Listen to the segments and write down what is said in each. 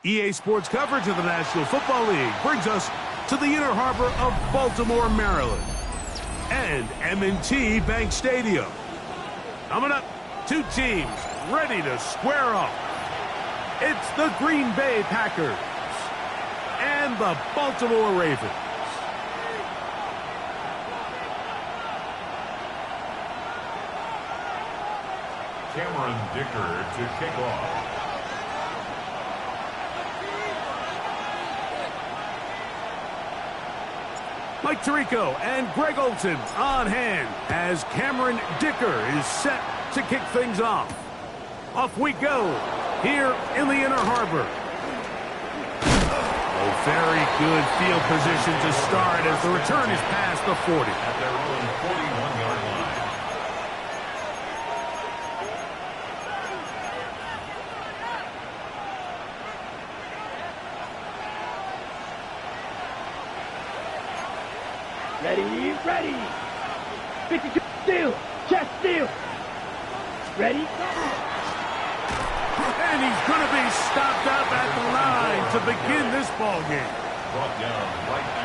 EA Sports coverage of the National Football League brings us to the Inner Harbor of Baltimore, Maryland, and M&T Bank Stadium. Coming up, two teams ready to square off. It's the Green Bay Packers and the Baltimore Ravens. Cameron Dicker to kick off. Mike Tirico and Greg Olson on hand as Cameron Dicker is set to kick things off. Off we go here in the Inner Harbor. A very good field position to start as the return is past the 40. At their own 41-yard line. Ready. 52 steal. Chest steal. Ready. And he's going to be stopped up at the line to begin this ball game.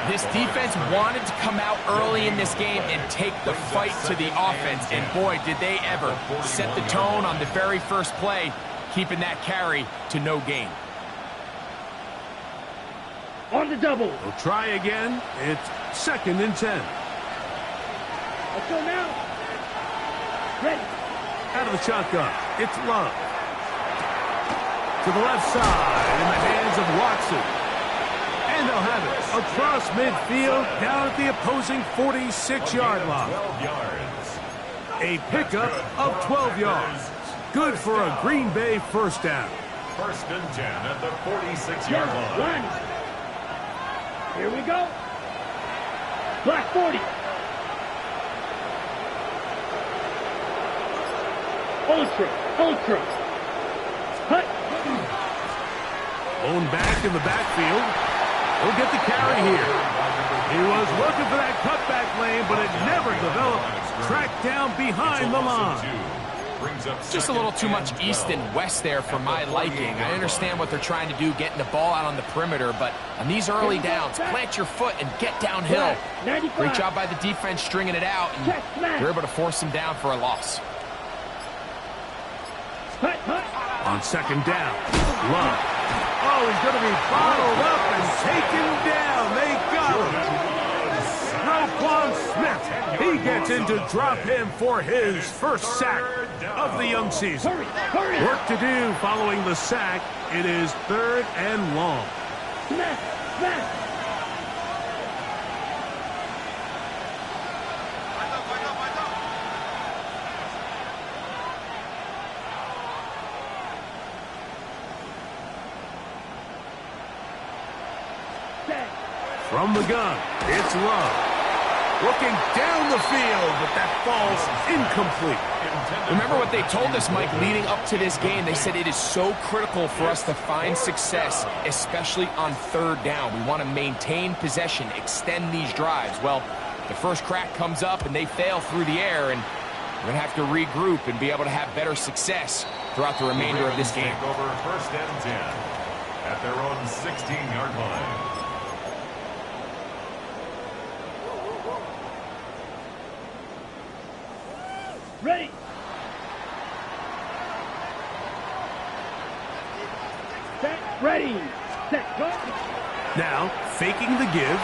This defense wanted to come out early in this game and take the fight to the offense. And boy, did they ever set the tone on the very first play, keeping that carry to no gain. On the double. We'll try again. It's 2nd and 10. Let's go now. Ready. Out of the shotgun. It's Love. To the left side in the hands of Watson. And they'll have it across midfield down at the opposing 46-yard line. 12 yards. A pickup of 12 yards. Good for a Green Bay first down. 1st and 10 at the 46-yard line. Here we go. Black 40. Ultra. Hut. Owned back in the backfield. He'll get the carry here. He was looking for that cutback lane, but it never developed. Tracked down behind the line. Just a little too much east and west there for my liking. I understand what they're trying to do, getting the ball out on the perimeter, but on these early downs, plant your foot and get downhill. Great job by the defense stringing it out, and they're able to force him down for a loss. On 2nd down, Love. Oh, he's going to be bottled up and taken down. They got him. Roquan Smith. He gets in to drop him for his first sack of the young season. Work to do following the sack. It is 3rd and long. Smash. From the gun, it's Love. Looking down the field, but that falls incomplete. Remember what they told us, Mike, leading up to this game. They said it is so critical for us to find success, especially on 3rd down. We want to maintain possession, extend these drives. Well, the first crack comes up and they fail through the air, and we're going to have to regroup and be able to have better success throughout the remainder of this game. Over 1st and 10 at their own 16-yard line. Ready. Set. Ready. Set. Go. Now, faking the give.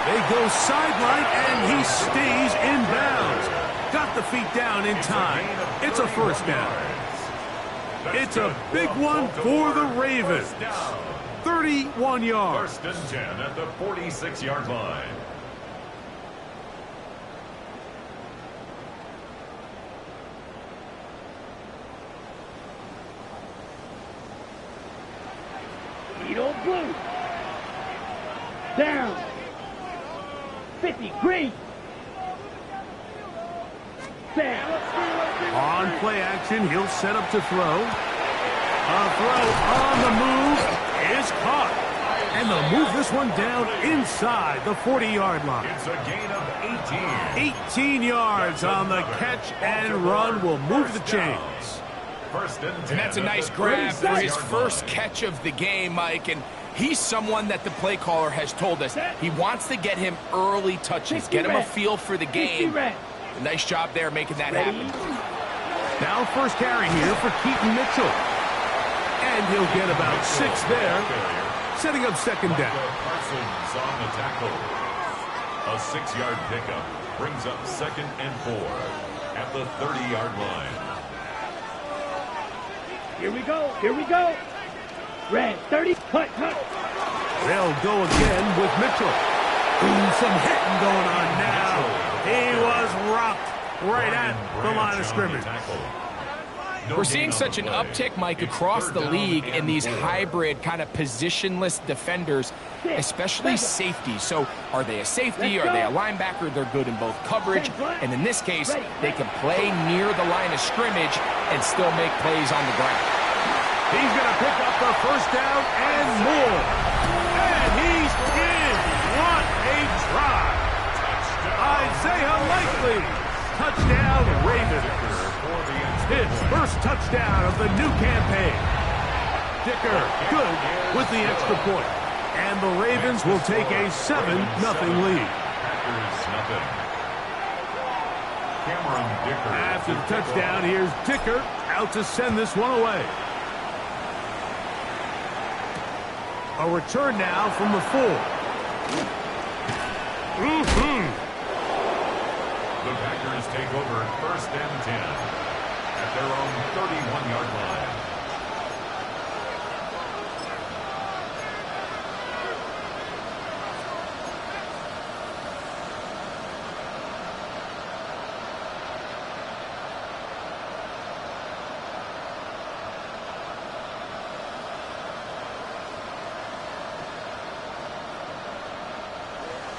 They go sideline, and he stays in bounds. Got the feet down in time. It's a first down. It's a big one for the Ravens. 31 yards. 1st and 10 at the 46-yard line. Blue. Down. 50. Green. Down. On play action, he'll set up to throw. A throw on the move is caught. And they'll move this one down inside the 40-yard line. It's a gain of 18. 18 yards on the catch and run will move the chains. First and 10. And that's a nice grab for his first catch of the game, Mike. And he's someone that the play caller has told us he wants to get him early touches, get him a feel for the game. A nice job there making that happen. Now first carry here for Keaton Mitchell. And he'll get about 6 there, setting up second down. Parsons on the tackle. A 6-yard pickup brings up 2nd and 4 at the 30-yard line. Here we go. Here we go. Red 30. Cut. They'll go again with Mitchell. Ooh, some hitting going on now. He was rocked right at the line of scrimmage. We're seeing such an uptick, Mike, across the league in these hybrid kind of positionless defenders, especially safety. So are they a safety? Are they a linebacker? They're good in both coverage. And in this case, they can play near the line of scrimmage and still make plays on the ground. He's going to pick up the first down and more. And he's in. What a drive. Isaiah Likely. Touchdown, Ravens. His first touchdown of the new campaign. Dicker, good with the extra point. And the Ravens will take a 7-0 lead. After the touchdown, here's Dicker out to send this one away. A return now from the 4. The Packers take over 1st and 10 at their own 31-yard line.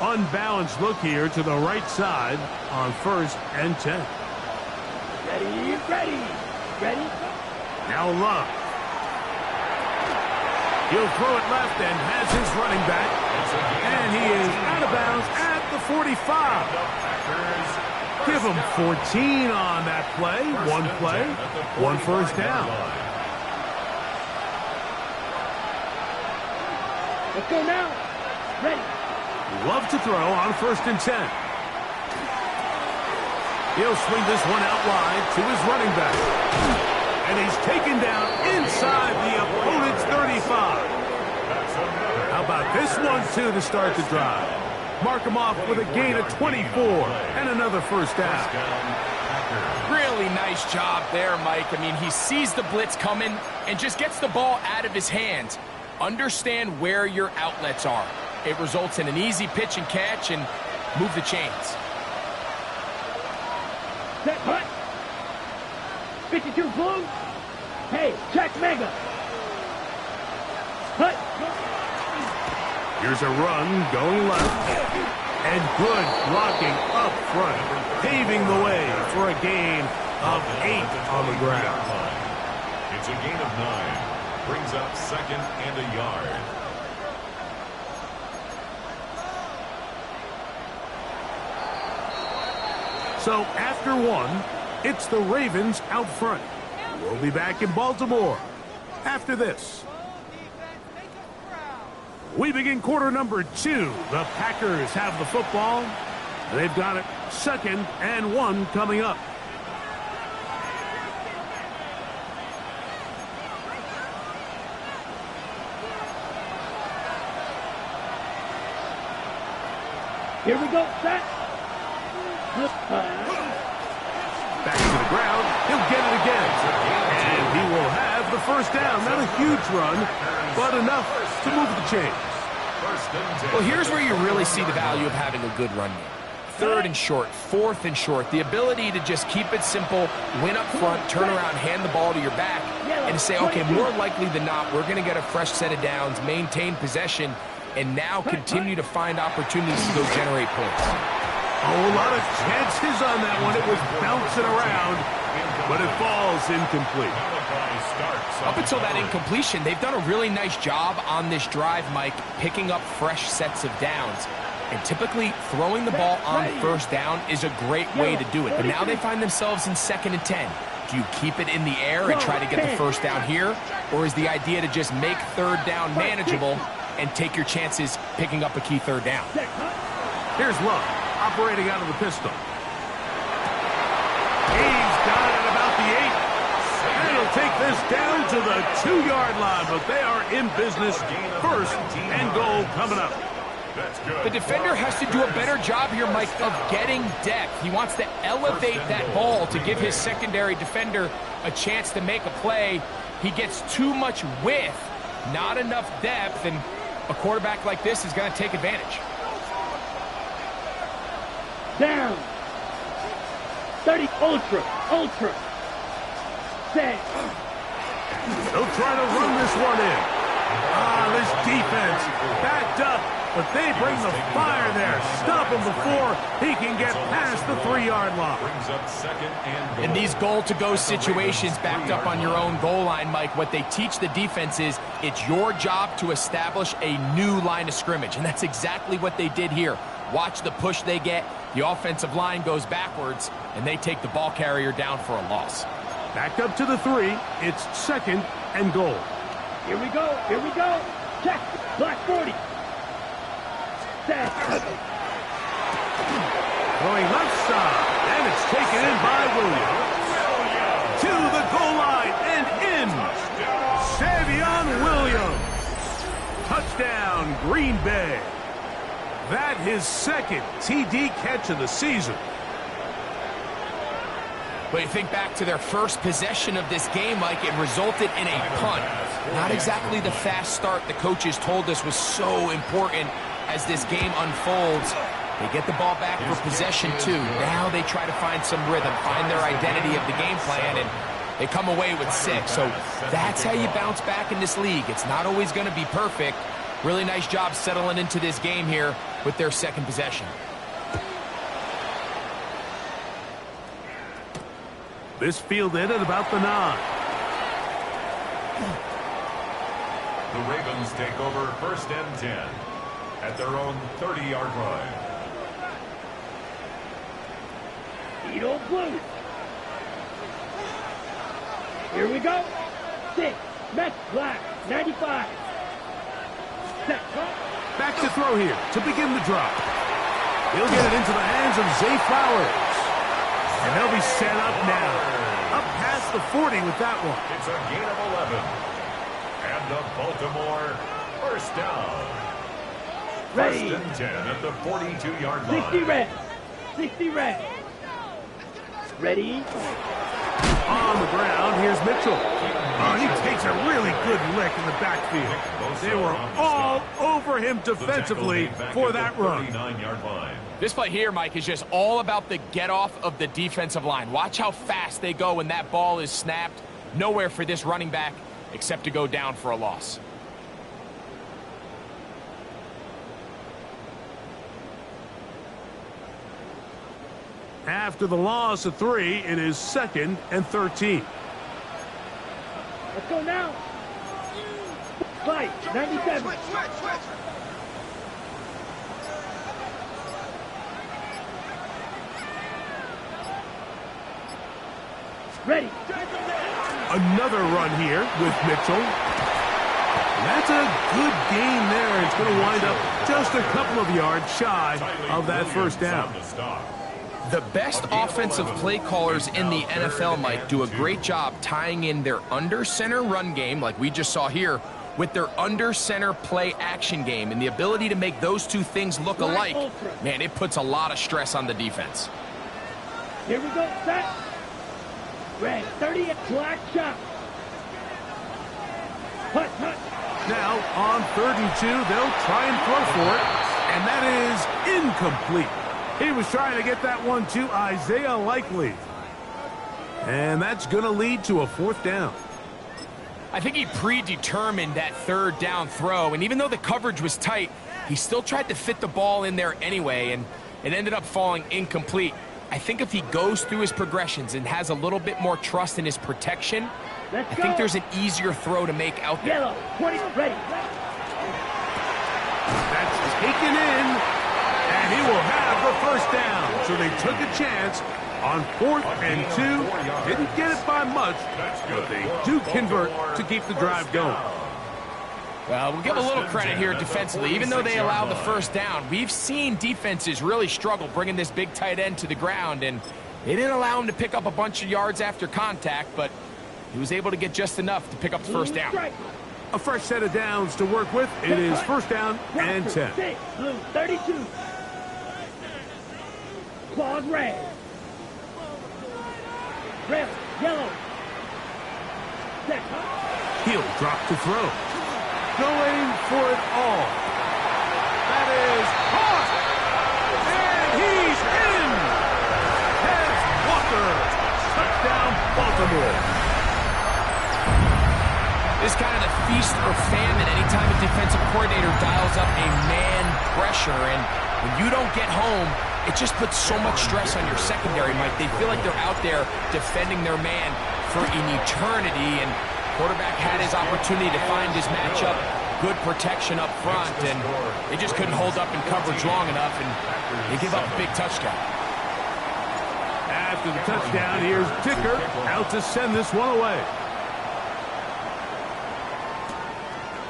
Unbalanced look here to the right side on 1st and 10. Ready. Now Love. He'll throw it left and has his running back. And he is out of bounds at the 45. Give him 14 on that play. One first down. Let's go now. Ready. Love to throw on 1st and 10. He'll swing this one out wide to his running back. And he's taken down inside the opponent's 35. How about this one, too, to start the drive? Mark him off with a gain of 24 and another first down. Really nice job there, Mike. I mean, he sees the blitz coming and just gets the ball out of his hands. Understand where your outlets are. It results in an easy pitch and catch and move the chains. Set hut. 52 blue. Hey, check mega. Hut. Here's a run going left. And good blocking up front, paving the way for a gain of 8 on the ground. It's a gain of 9. Brings up 2nd and a yard. So after 1, it's the Ravens out front. We'll be back in Baltimore after this. We begin quarter number 2. The Packers have the football. They've got it 2nd and 1 coming up. Here we go, set. Back to the ground. He'll get it again. And he will have the first down. Not a huge run, but enough to move the chains. Well, here's where you really see the value of having a good run game. 3rd and short, 4th and short. The ability to just keep it simple, win up front, turn around, hand the ball to your back, and to say, okay, more likely than not, we're going to get a fresh set of downs, maintain possession, and now continue to find opportunities to go generate points. Oh, a lot of chances on that one. It was bouncing around, but it falls incomplete. Up until that incompletion, they've done a really nice job on this drive, Mike, picking up fresh sets of downs. And typically, throwing the ball on 1st down is a great way to do it. But now they find themselves in 2nd and 10. Do you keep it in the air and try to get the first down here? Or is the idea to just make third down manageable and take your chances picking up a key third down? Here's Love, operating out of the pistol. He's got it at about the 8. And he'll take this down to the 2-yard line, but they are in business. First and goal coming up. The defender has to do a better job here, Mike, of getting depth. He wants to elevate that ball to give his secondary defender a chance to make a play. He gets too much width, not enough depth, and a quarterback like this is going to take advantage. Down. 30, ultra. Set. They'll try to run this one in. This defense backed up, but they bring the fire there. Stop him before he can get past the 3-yard line. Brings up second and goal. In these goal-to-go situations backed up on your own goal line, Mike, what they teach the defense is it's your job to establish a new line of scrimmage, and that's exactly what they did here. Watch the push they get. The offensive line goes backwards, and they take the ball carrier down for a loss. Back up to the 3. It's second and goal. Here we go. Check. Black 40. Set. Going left side, and it's taken in by Williams. To the goal line and in. Savion Williams. Touchdown, Green Bay. That his second TD catch of the season. But you think back to their first possession of this game, Mike, it resulted in a punt. Not exactly the fast start the coaches told us was so important as this game unfolds. They get the ball back for possession 2. Now they try to find some rhythm, find their identity of the game plan, and they come away with 6. So that's how you bounce back in this league. It's not always going to be perfect. Really nice job settling into this game here with their second possession. This fielded at about the 9. The Ravens take over first and 10 at their own 30-yard line. Edo Blue. Here we go. 6. Mets Black. 95. Set. Back to throw here to begin the drop. He'll get it into the hands of Zay Flowers. And they'll be set up now. Up past the 40 with that one. It's a gain of 11. And the Baltimore first down. Ready. First and 10 at the 42-yard line. 60 red. 60 red. Ready. On the ground, here's Mitchell. He takes a really good lick in the backfield. They were all over him defensively for that run. 39-yard line. This play here, Mike, is just all about the get-off of the defensive line. Watch how fast they go when that ball is snapped. Nowhere for this running back except to go down for a loss. After the loss of 3, it is second and 13. Let's go now. Fight. 97. Ready. Another run here with Mitchell. That's a good gain there. It's going to wind up just a couple of yards shy of that first down. The best offensive play callers in the NFL, Mike, do a great job tying in their under-center run game, like we just saw here, with their under-center play action game. And the ability to make those two things look alike, man, it puts a lot of stress on the defense. Here we go. Set. Red. 30. Black shot. Hut. Now, on 32, they'll try and throw for it, and that is incomplete. He was trying to get that one to Isaiah Likely. And that's going to lead to a 4th down. I think he predetermined that 3rd down throw, and even though the coverage was tight, he still tried to fit the ball in there anyway, and it ended up falling incomplete. I think if he goes through his progressions and has a little bit more trust in his protection, I think there's an easier throw to make out there. Yellow. 20. Ready. That's taken in. And he will have the first down. So they took a chance On 4th and 2, didn't get it by much, but they do convert to keep the drive going. Well, we'll give a little credit here defensively. Even though they allowed the first down, we've seen defenses really struggle bringing this big tight end to the ground, and they didn't allow him to pick up a bunch of yards after contact, but he was able to get just enough to pick up the first down. A fresh set of downs to work with. It is first down and 10. 6, blue, 32. Claws red. Red, yellow. Set. He'll drop to throw. Going for it all. That is caught. And he's in. Heads Walker. Touchdown, Baltimore. This is kind of the feast or famine anytime a defensive coordinator dials up a man pressure. And when you don't get home, it just puts so much stress on your secondary, Mike. They feel like they're out there defending their man for an eternity. And quarterback had his opportunity to find his matchup, good protection up front, and they just couldn't hold up in coverage long enough, and they give up a big touchdown. After the touchdown, here's Dicker out to send this one away.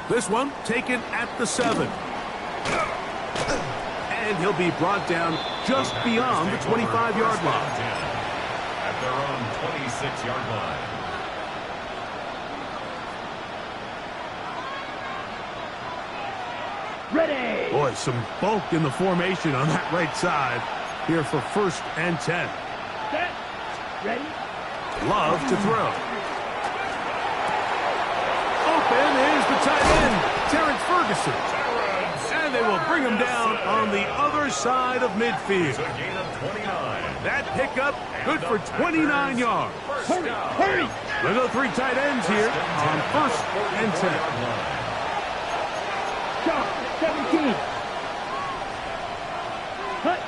This one taken at the 7. And he'll be brought down just beyond the 25-yard line. At their own 26-yard line. Ready. Boy, some bulk in the formation on that right side here for first and 10. Set. Ready. Love to throw. Open is the tight end, Terrence Ferguson. And they will bring him down on the other side of midfield. It's a gain of 29. That pickup good for 29 yards. Hurry, hurry. We'll go 3 tight ends here on first and 10. Shot, 17. Cut.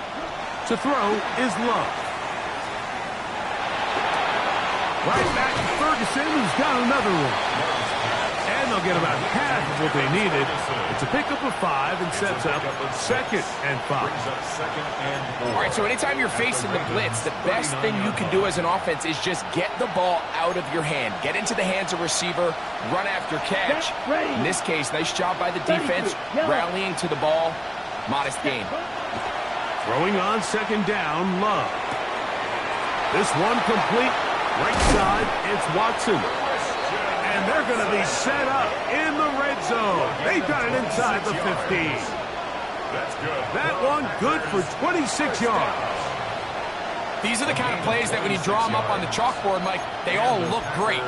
To throw is Love. Right back to Ferguson, who's got another one. And they'll get about half of what they needed. It's a pickup of 5 and sets up second and 5. All right, so anytime you're facing the blitz, the best thing you can do as an offense is just get the ball out of your hand. Get into the hands of receiver, run after catch. In this case, nice job by the defense, rallying to the ball. Modest gain. Throwing on second down, Love. This one complete. Right side, it's Watson. And they're going to be set up in the red zone. They've got it inside the 15. That's good. That one good for 26 yards. These are the kind of plays that when you draw them up on the chalkboard, Mike, they all look great.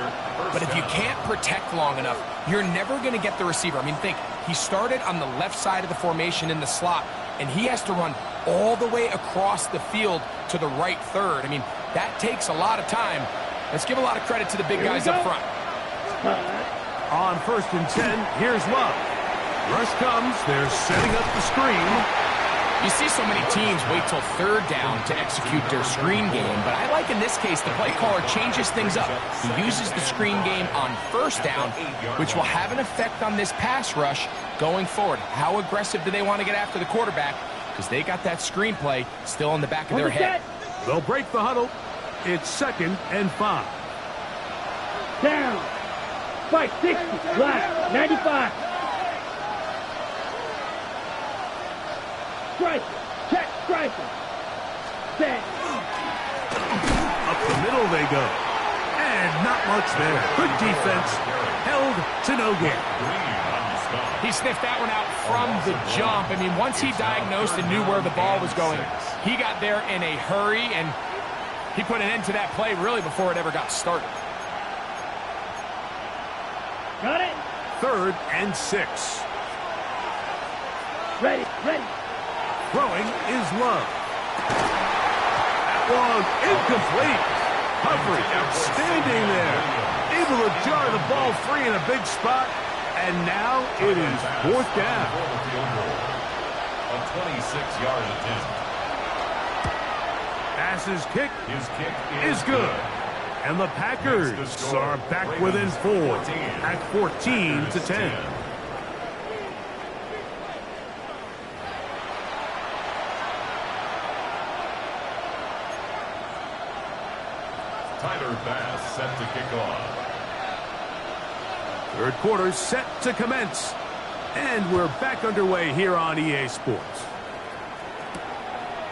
But if you can't protect long enough, you're never going to get the receiver. I mean, think, he started on the left side of the formation in the slot, and he has to run all the way across the field to the right third. I mean, that takes a lot of time. Let's give a lot of credit to the big guys up front. On first and 10, here's Love. Rush comes. They're setting up the screen. You see so many teams wait till third down to execute their screen game, but I like in this case the play caller changes things up. He uses the screen game on first down, which will have an effect on this pass rush going forward. How aggressive do they want to get after the quarterback? Because they got that screen play still in the back of their head. They'll break the huddle. It's second and 5. Down. Spike 60. Black 95. Striker. Check striker. Set. Up the middle they go. And not much there. Good defense. Held to no gain. He sniffed that one out from the jump. I mean, once he diagnosed and knew where the ball was going, he got there in a hurry, and he put an end to that play really before it ever got started. Got it. Third and 6. Ready, ready. Throwing is Love. That one incomplete. Humphrey outstanding there. Able to jar the ball free in a big spot. And now it is fourth down. A 26-yard attempt. Pass's kick His kick is good. And the Packers are back within 4 at 14 to 10. set to kick off. Third quarter set to commence. And we're back underway here on EA Sports.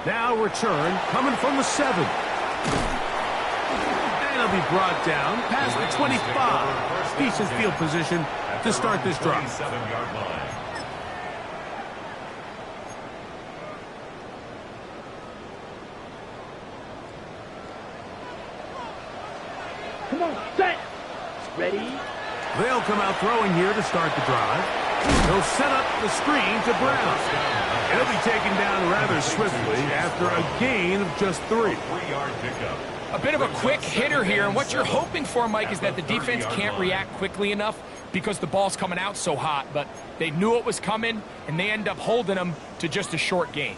Now return coming from the 7. And it'll be brought down past the 25. Decent field position to start this drive. 27-yard line. Come on, set. Ready? They'll come out throwing here to start the drive. They'll set up the screen to Brown. He'll be taken down rather swiftly after a gain of just 3. 3-yard pickup. A bit of a quick hitter here, and what you're hoping for, Mike, is that the defense can't react quickly enough because the ball's coming out so hot, but they knew it was coming, and they end up holding them to just a short gain.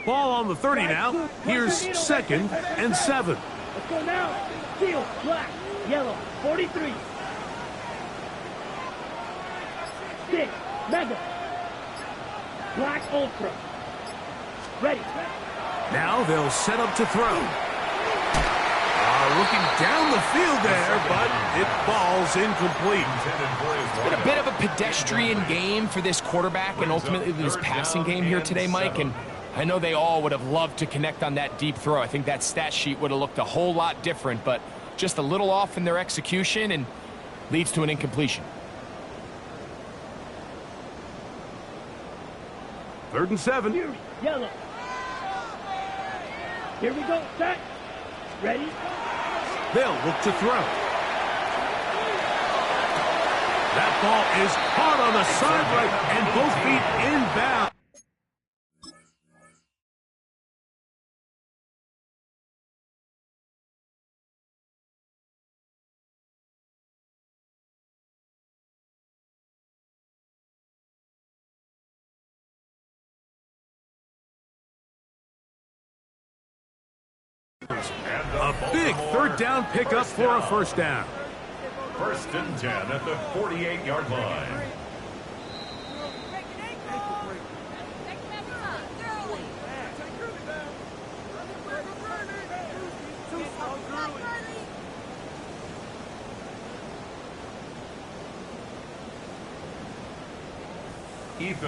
Ball on the 30 now. Here's 2nd and 7. Let's go now. Steel, black, yellow, 43. 6, mega. Black ultra. Ready. Now they'll set up to throw. Looking down the field there, but it falls incomplete. It's been a bit of a pedestrian game for this quarterback and ultimately this passing game here today, Mike, and I know they all would have loved to connect on that deep throw. I think that stat sheet would have looked a whole lot different, but just a little off in their execution and leads to an incompletion. 3rd and 7. Here, yellow. Here we go, set. Ready? They'll look to throw. That ball is hard on the side right and both feet inbound. A big 3rd down pickup for a 1st down. 1st and 10 at the 48-yard line.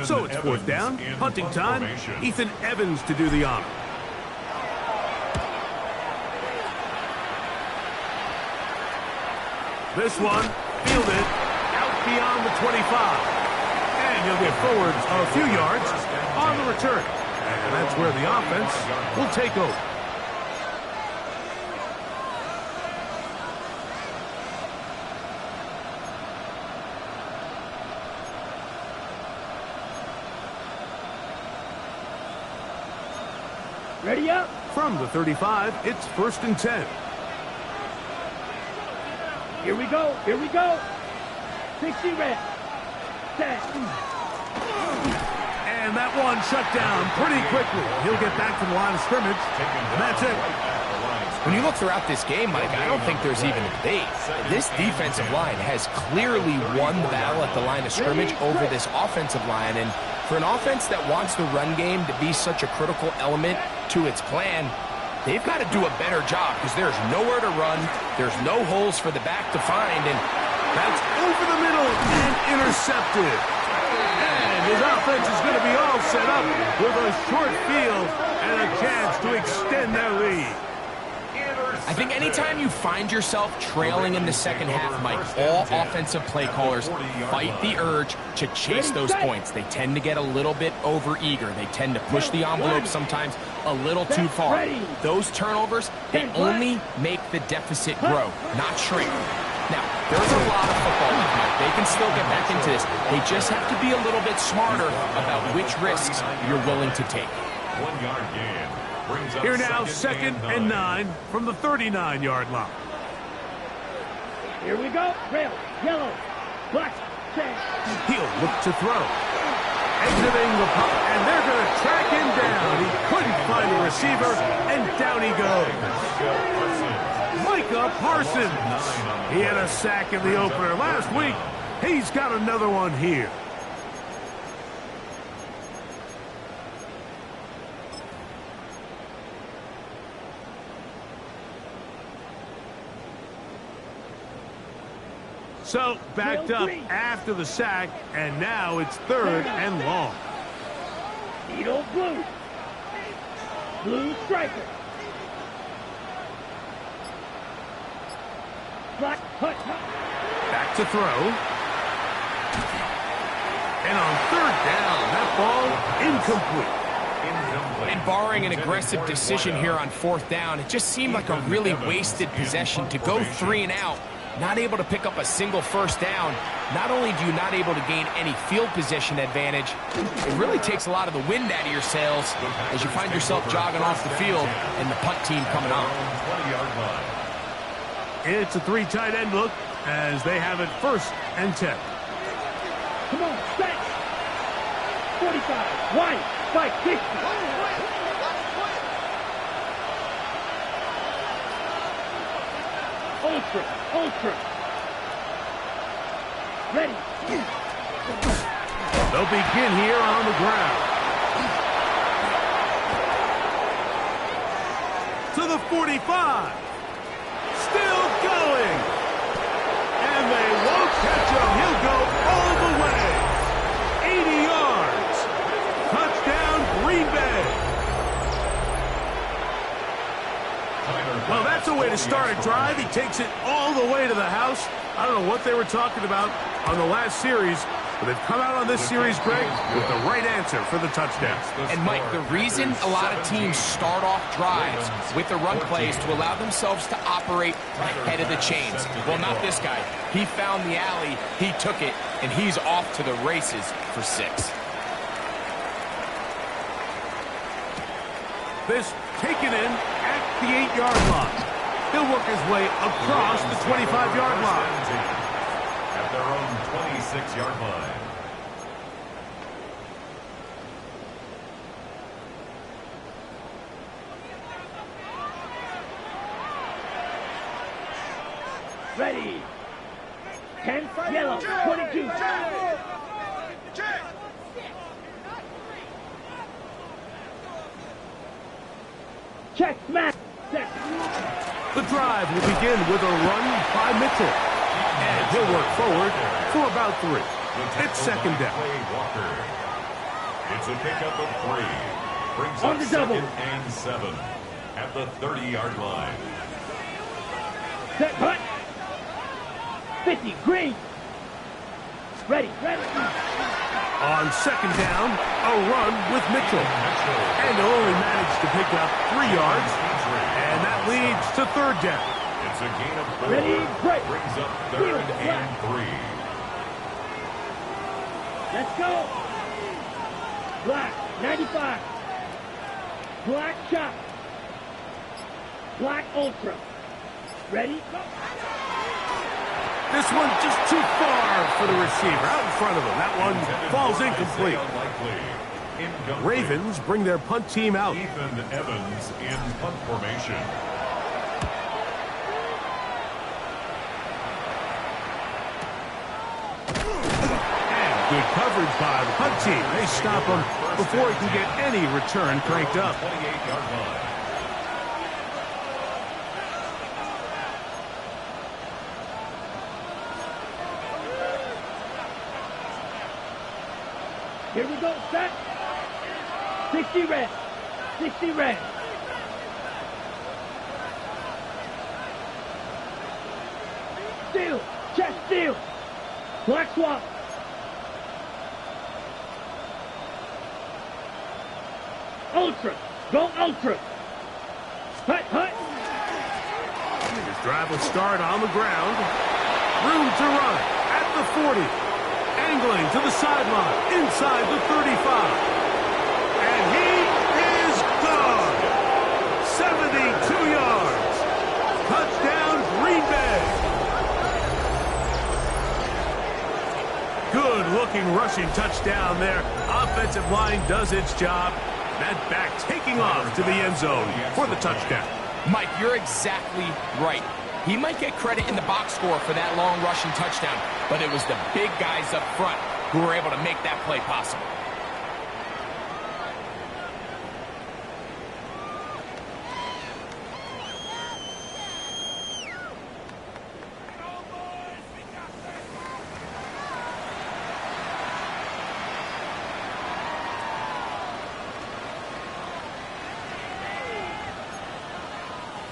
So it's 4th down, punting time. Ethan Evans to do the honor. This one, fielded out beyond the 25. And he'll get forward a few yards on the return. And that's where the offense will take over. Ready up. From the 35, it's 1st and 10. Here we go. Here we go. 60 reps. Set. And that one shut down pretty quickly. He'll get back to the line of scrimmage, and that's it. When you look throughout this game, Mike, I don't think there's even a debate. This defensive line has clearly won the battle at the line of scrimmage over this offensive line. And for an offense that wants the run game to be such a critical element to its plan, they've got to do a better job because there's nowhere to run. There's no holes for the back to find. And that's over the middle and intercepted. And his offense is going to be all set up with a short field and a chance to extend their lead. I think anytime you find yourself trailing in the second half, Mike, all offensive play callers fight the urge to chase those points. They tend to get a little bit overeager. They tend to push the envelope sometimes a little too far. Those turnovers, they only make the deficit grow, not shrink. Now, there's a lot of football left, Mike. They can still get back into this. They just have to be a little bit smarter about which risks you're willing to take. 1-yard gain. Here now, 2nd and 9 from the 39-yard line. Here we go. Red, yellow, black, set. He'll look to throw. Exiting the pocket, and they're going to track him down. He couldn't find a receiver, and down he goes. Micah Parsons. He had a sack in the opener last week. He's got another one here. So, backed up after the sack, and now it's 3rd and long. Needle blue. Blue striker. Black hut. Back to throw. And on 3rd down, that ball incomplete. And barring an aggressive decision here on 4th down, it just seemed like a really wasted possession to go 3 and out. Not able to pick up a single 1st down. Not only do you not able to gain any field position advantage, it really takes a lot of the wind out of your sails as you find yourself jogging off the field and the punt team coming on. It's a 3 tight end look as they have it 1st and 10. Come on, set. 45, wide, spike, 50. Ultra. Ready. They'll begin here on the ground. To the 45. Still going. And they won't catch him. He'll go all the way. 80 yards. Touchdown, Green Bay. Well, that's a way to start a drive. He takes it all the way to the house. I don't know what they were talking about on the last series, but they've come out on this series, Greg, with the right answer for the touchdown. And, Mike, the reason a lot of teams start off drives with the run plays to allow themselves to operate ahead of the chains. Well, not this guy. He found the alley, he took it, and he's off to the races for 6. This taken in at the 8-yard line. He'll work his way across the 25-yard line. At their own 26-yard line. Ready. 10, yellow, 22. Check, smash. Set. The drive will begin with a run by Mitchell. And he'll work forward for about 3. It's 2nd down. It's a pickup of 3. Brings On up the double. 2nd and 7 at the 30-yard line. Set, hut. 50, green. Ready. On 2nd down, a run with Mitchell. And he'll only manage to pick up 3 yards. And that leads to 3rd down. It's a gain of 4. Ready, break. Brings up 3rd and 3. Let's go. Black, 95. Black shot. Black ultra. Ready, go. This one just too far for the receiver. Out in front of him. That one falls incomplete. Ravens bring their punt team out. Ethan Evans in punt formation. And good coverage by the punt team. They stop him before he can get any return cranked up. 28-yard line. Here we go, set. 60 red. 60 red. Steal. Chest steal. Black swap. Ultra. Go ultra. Hut. His drive will start on the ground. Room to run at the 40. Angling to the sideline, inside the 35. And he is gone. 72 yards. Touchdown, Green Bay. Good-looking rushing touchdown there. Offensive line does its job. That back taking off to the end zone for the touchdown. Mike, you're exactly right. He might get credit in the box score for that long rushing touchdown, but it was the big guys up front who were able to make that play possible.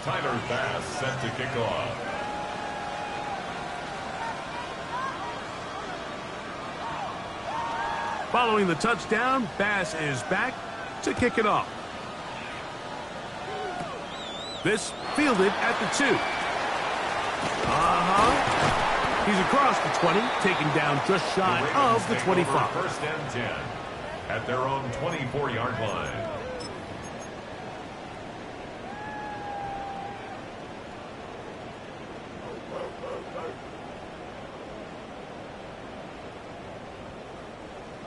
Tyler Bass set to kick off. Following the touchdown, Bass is back to kick it off. This fielded at the 2. He's across the 20, taken down just shy of the 25. First and 10 at their own 24-yard line.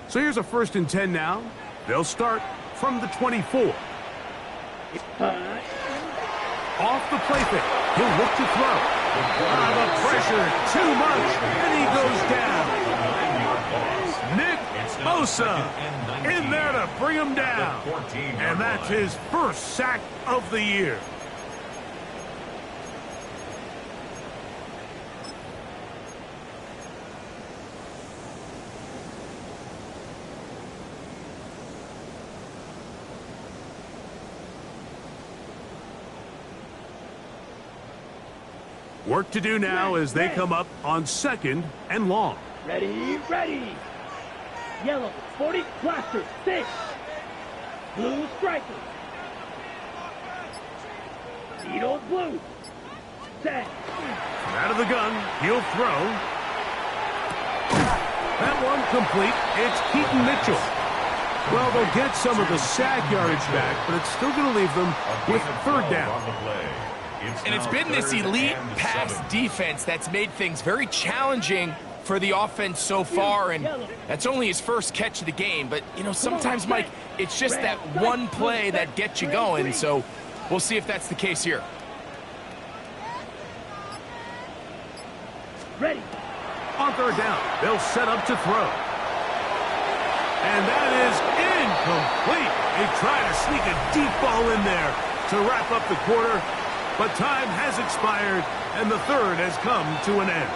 So here's a 1st and 10 now. They'll start from the 24. Off the play fake. He'll look to throw. The pressure, too much, and he goes down. Nick Bosa in there to bring him down. And that's his first sack of the year. Work to do now as they come up on 2nd and long. Ready, ready. Yellow, 40, blaster, 6. Blue striker. Needle blue. Set. Out of the gun, he'll throw. That one complete. It's Keaton Mitchell. Well, they'll get some of the sack yardage back, but it's still going to leave them with 3rd down. And it's been this elite pass defense that's made things very challenging for the offense so far, and that's only his first catch of the game. But, you know, sometimes, Mike, it's just that one play that gets you going, so we'll see if that's the case here. Ready. On 3rd down, they'll set up to throw. And that is incomplete. They try to sneak a deep ball in there to wrap up the quarter. But time has expired, and the 3rd has come to an end.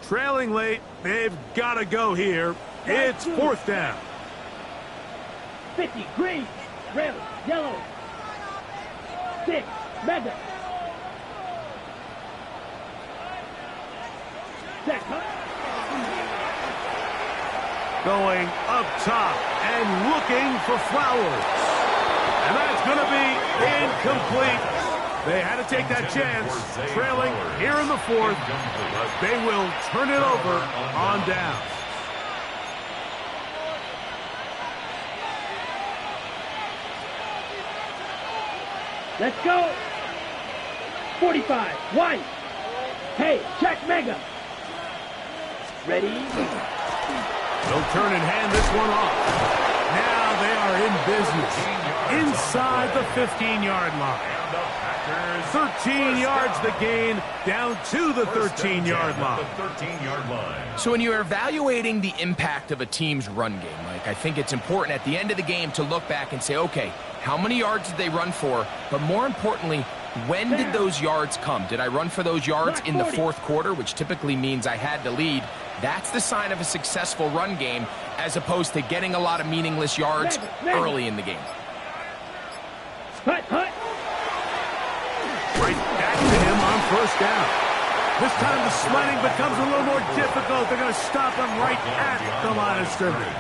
Trailing late, they've got to go here. It's 4th down. 50, green, red, yellow. 6, mega. Set, Going up top and looking for Flowers. And that's going to be incomplete. They had to take that chance, trailing here in the 4th, but they will turn it over on down. Let's go. 45, white. Hey, check mega. Ready? They'll turn and hand this one off. Now they are in business inside the 15-yard line. 13 yards the gain, down to the 13-yard line. So when you're evaluating the impact of a team's run game, Mike, I think it's important at the end of the game to look back and say, okay, how many yards did they run for? But more importantly, when did those yards come? Did I run for those yards in the 4th quarter, which typically means I had to lead? That's the sign of a successful run game, as opposed to getting a lot of meaningless yards early in the game. Hut, hut. Right back to him on 1st down. This time the sledding becomes a little more difficult. They're going to stop him right at the line of scrimmage.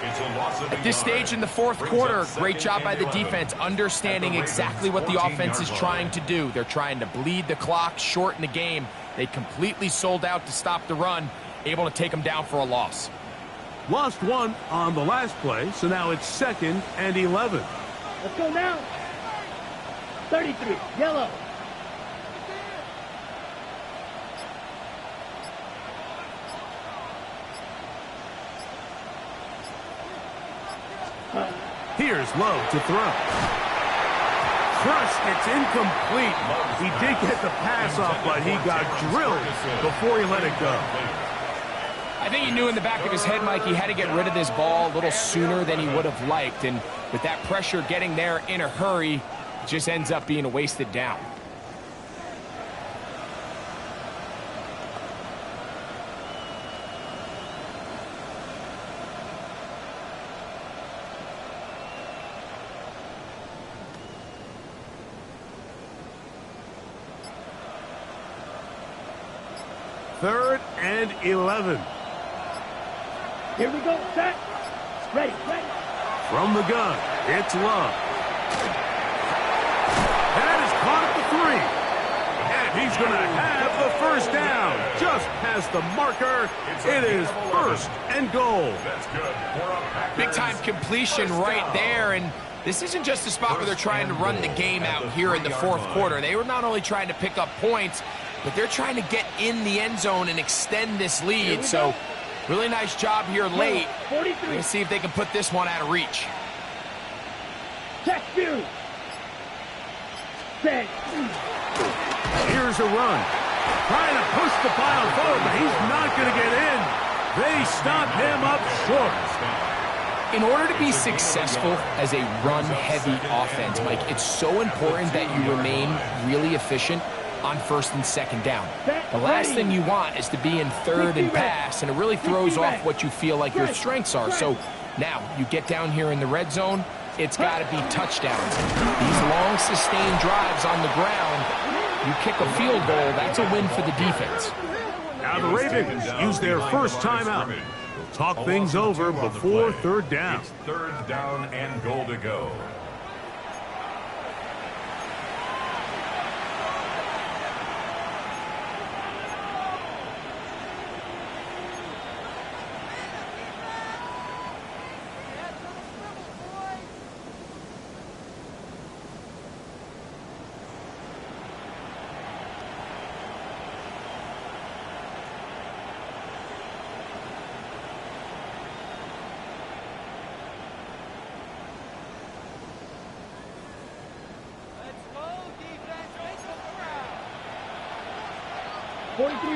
It's a loss of At this stage in the fourth quarter, great job by the defense, understanding exactly what the offense is trying to do. They're trying to bleed the clock, shorten the game. They completely sold out to stop the run, able to take them down for a loss. Lost one on the last play, so now it's 2nd and 11. Let's go now. 33, yellow. Here's Lowe to throw. Crushed, it's incomplete. He did get the pass off, but he got drilled before he let it go. I think he knew in the back of his head, Mike, he had to get rid of this ball a little sooner than he would have liked. And with that pressure getting there in a hurry, it just ends up being a wasted down. Third and 11. Here we go, set. Ready, ready. From the gun, it's Love. That is caught at the 3. And he's going to have the first down. Just past the marker. It is 1st and goal. That's good. Big time completion right there. And this isn't just a spot where they're trying to run the game out here in the fourth quarter. They were not only trying to pick up points, but they're trying to get in the end zone and extend this lead. So really nice job here late. 43. Let's see if they can put this one out of reach. Check view. Set. Here's a run. Trying to push the pile forward, but he's not going to get in. They stop him up short. In order to be successful as a run-heavy offense, Mike, it's so important that you remain really efficient on 1st and 2nd down. The last thing you want is to be in 3rd and pass, and it really throws off what you feel like your strengths are. So now you get down here in the red zone, it's got to be touchdowns. These long sustained drives on the ground, you kick a field goal, that's a win for the defense. Now the Ravens use their first timeout. They'll talk things over before 3rd down. It's 3rd down and goal to go.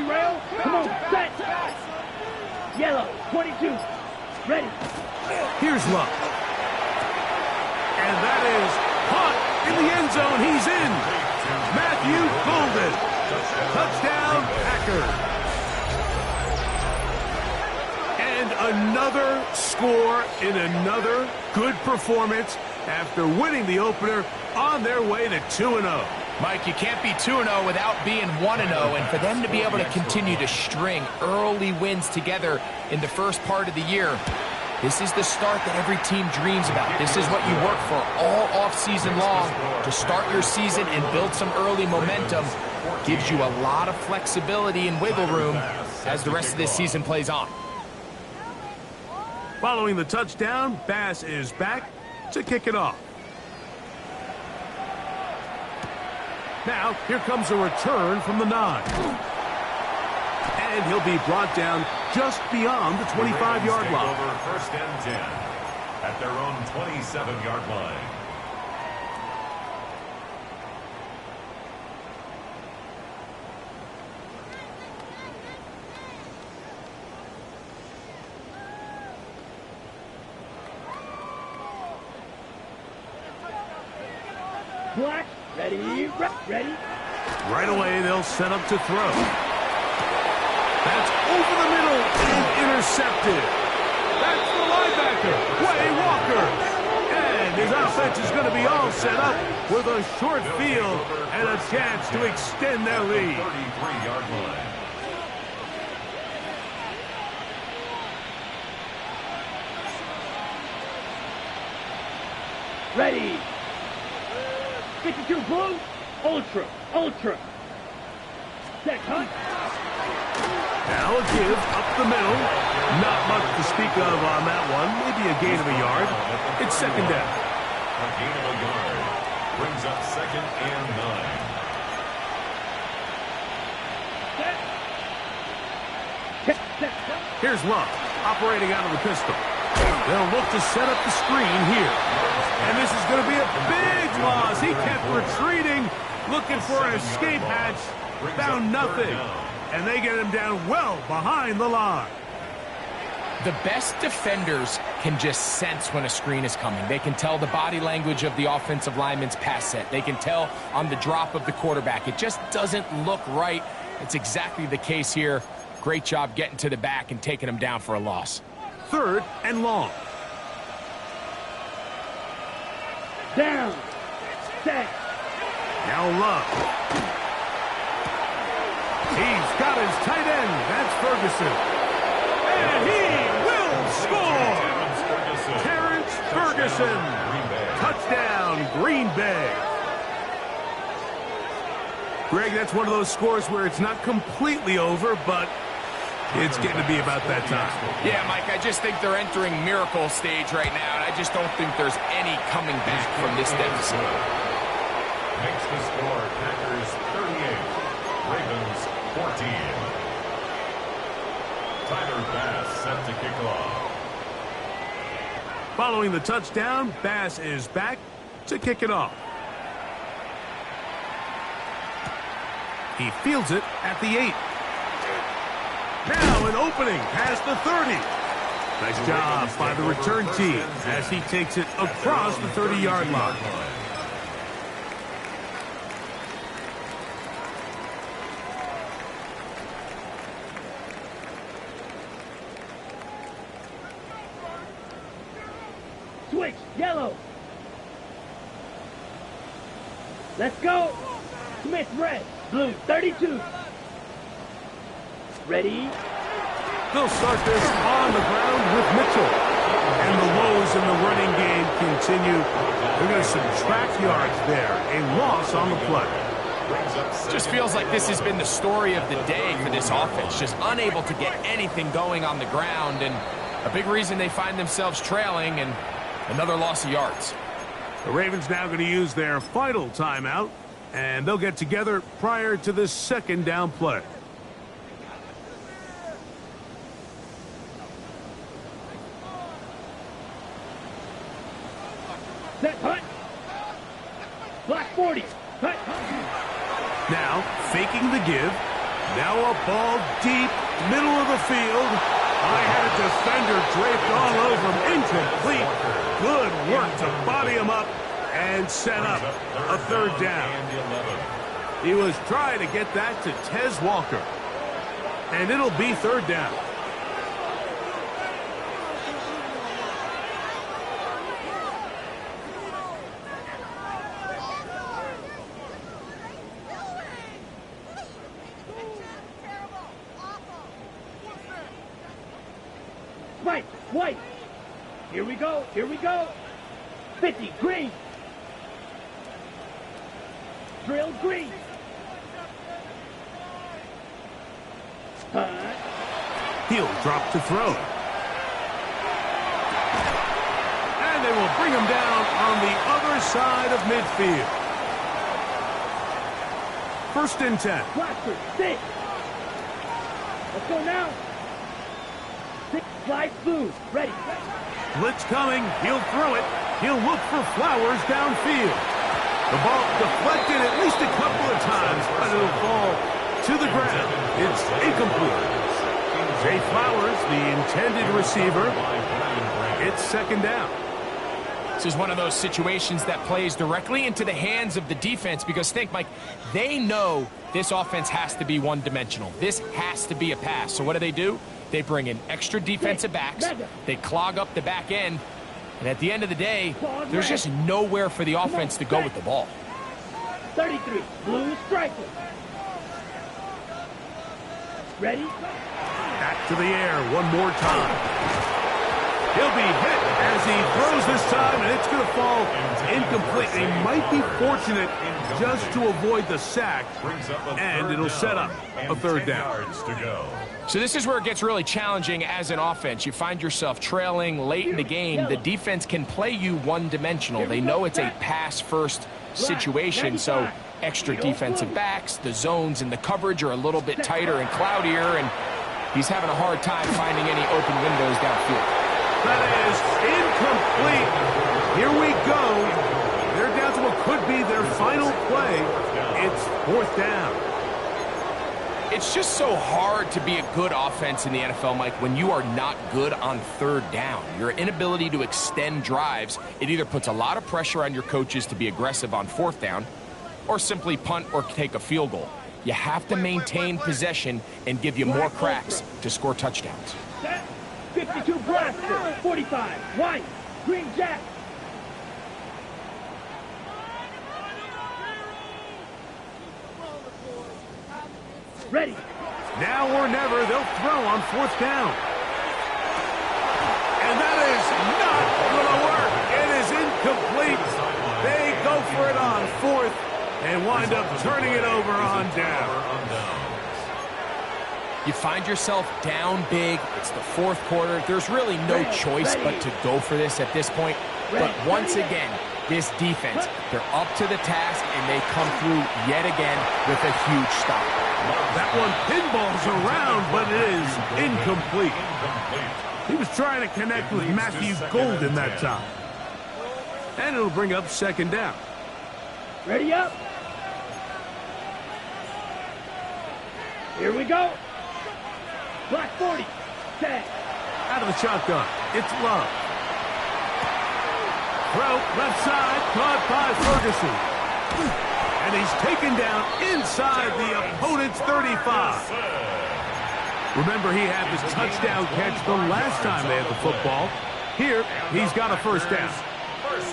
Rail. Come on, set. Yellow, 22. Ready. Here's Luck. And that is caught in the end zone. He's in. Matthew Golden. Touchdown, Packers. And another score in another good performance after winning the opener on their way to 2-0. Mike, you can't be 2-0 without being 1-0, and for them to be able to continue to string early wins together in the first part of the year, this is the start that every team dreams about. This is what you work for all off-season long to start your season and build some early momentum. Gives you a lot of flexibility and wiggle room as the rest of this season plays on. Following the touchdown, Bass is back to kick it off. Now, here comes a return from the 9. And he'll be brought down just beyond the 25-yard line. Over 1st and 10 at their own 27-yard line. Black, ready, ready. Right away, they'll set up to throw. That's over the middle and intercepted. That's the linebacker, Way Walker. And his offense is going to be all set up with a short field and a chance to extend their lead. 33-yard line. Ready. 52 blue. Ultra. Ultra. Set cut. Now a give up the middle. Not much to speak of on that one. Maybe a gain of a yard. It's second down. A gain of a yard brings up 2nd and 9. Here's Love, operating out of the pistol. They'll look to set up the screen here. And this is going to be a big loss. He kept retreating, looking for an escape hatch. Found nothing. And they get him down well behind the line. The best defenders can just sense when a screen is coming. They can tell the body language of the offensive lineman's pass set. They can tell on the drop of the quarterback. It just doesn't look right. It's exactly the case here. Great job getting to the back and taking him down for a loss. 3rd and long. Down. Set. Now Love. He's got his tight end. That's Ferguson. And he will score. Terrence Ferguson. Touchdown, Green Bay. Greg, that's one of those scores where it's not completely over, but it's getting to be about that time. Yeah, Mike, I just think they're entering miracle stage right now, and I just don't think there's any coming back from this deficit. Makes the score Packers 38, Ravens 14. Tyler Bass set to kick off. Following the touchdown, Bass is back to kick it off. He fields it at the 8. Now an opening past the 30. Nice job by the return team as he takes it across the 30-yard line. Switch. Yellow. Let's go. Smith red. Blue 32. Ready. They'll start this on the ground with Mitchell. And the woes in the running game continue. They're going to subtract yards there. A loss on the play. Just feels like this has been the story of the day for this offense. Just unable to get anything going on the ground. And a big reason they find themselves trailing and another loss of yards. The Ravens now going to use their final timeout. And they'll get together prior to this 2nd down play. Set hut. Black 40. Hut. Now faking the give. Now a ball deep, middle of the field. I had a defender draped all over him. Incomplete. Good work to body him up and set up a 3rd down. He was trying to get that to Tez Walker. And it'll be 3rd down. White. White. Here we go. Here we go. 50. Green. Drill green. He'll drop to throw. And they will bring him down on the other side of midfield. 1st and 10. Blaster. 6. Let's go now. 6. Slide blue. Ready. Blitz coming. He'll throw it. He'll look for Flowers downfield. The ball deflected at least a couple of times, but it'll fall to the ground. It's incomplete. Jay Flowers, the intended receiver. It's 2nd down. This is one of those situations that plays directly into the hands of the defense because think, Mike, they know this offense has to be one-dimensional. This has to be a pass. So what do? They bring in extra defensive backs. They clog up the back end. And at the end of the day, there's just nowhere for the offense to go with the ball. 33. Blue striker. Ready? Back to the air one more time. He'll be hit as he throws this time, and it's going to fall incomplete. They might be fortunate just to avoid the sack, and it'll set up a third down. So this is where it gets really challenging as an offense. You find yourself trailing late in the game. The defense can play you one-dimensional. They know it's a pass-first situation, so extra defensive backs, the zones and the coverage are a little bit tighter and cloudier, and he's having a hard time finding any open windows downfield. That is incomplete. Here we go. They're down to what could be their final play. It's fourth down. It's just so hard to be a good offense in the NFL, Mike, when you are not good on third down. Your inability to extend drives, it either puts a lot of pressure on your coaches to be aggressive on fourth down or simply punt or take a field goal. You have to maintain possession and give you more cracks to score touchdowns. 52 blaster, 45, white, green jack. Ready. Now or never, they'll throw on fourth down. And that is not going to work. It is incomplete. They go for it on fourth and wind up turning it over on down. You find yourself down big. It's the fourth quarter. There's really no choice but to go for this at this point. But once again, this defense, they're up to the task, and they come through yet again with a huge stop. That one pinballs around, but it is incomplete. He was trying to connect with Matthew Golden that time. And it'll bring up second down. Ready up. Here we go. Black 40. Set. Out of the shotgun. It's Love. Throw left side. Caught by Ferguson. And he's taken down inside the opponent's 35. Remember, he had the touchdown catch the last time they had the football. Here, he's got a first down.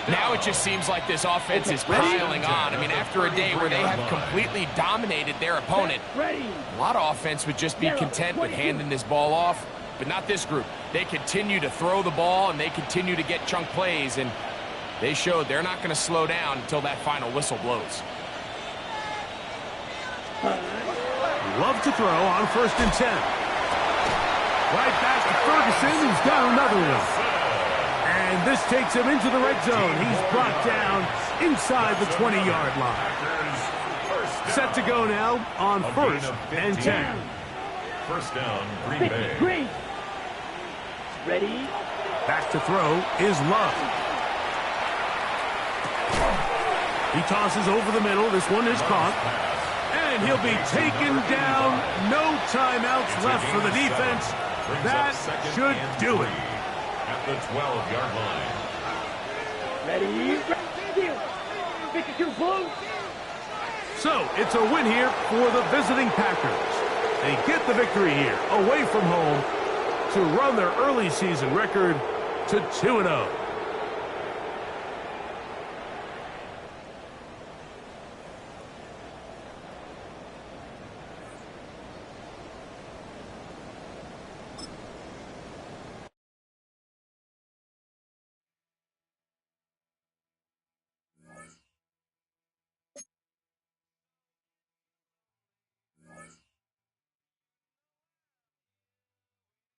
Now it just seems like this offense is piling on. I mean, after a day where they have completely dominated their opponent, a lot of offense would just be content with handing this ball off, but not this group. They continue to throw the ball, and they continue to get chunk plays, and they showed they're not going to slow down until that final whistle blows. Love to throw on 1st and 10. Right back to Ferguson, who's got another one. And this takes him into the red zone. He's brought down inside the 20-yard line. Set to go now on 1st and 10. First down, Green Bay. Green. Ready. Back to throw is Love. He tosses over the middle. This one is caught. And he'll be taken down. No timeouts left for the defense. That should do it. At the 12-yard line. Ready. 52 blue. So it's a win here for the visiting Packers. They get the victory here away from home to run their early season record to 2-0.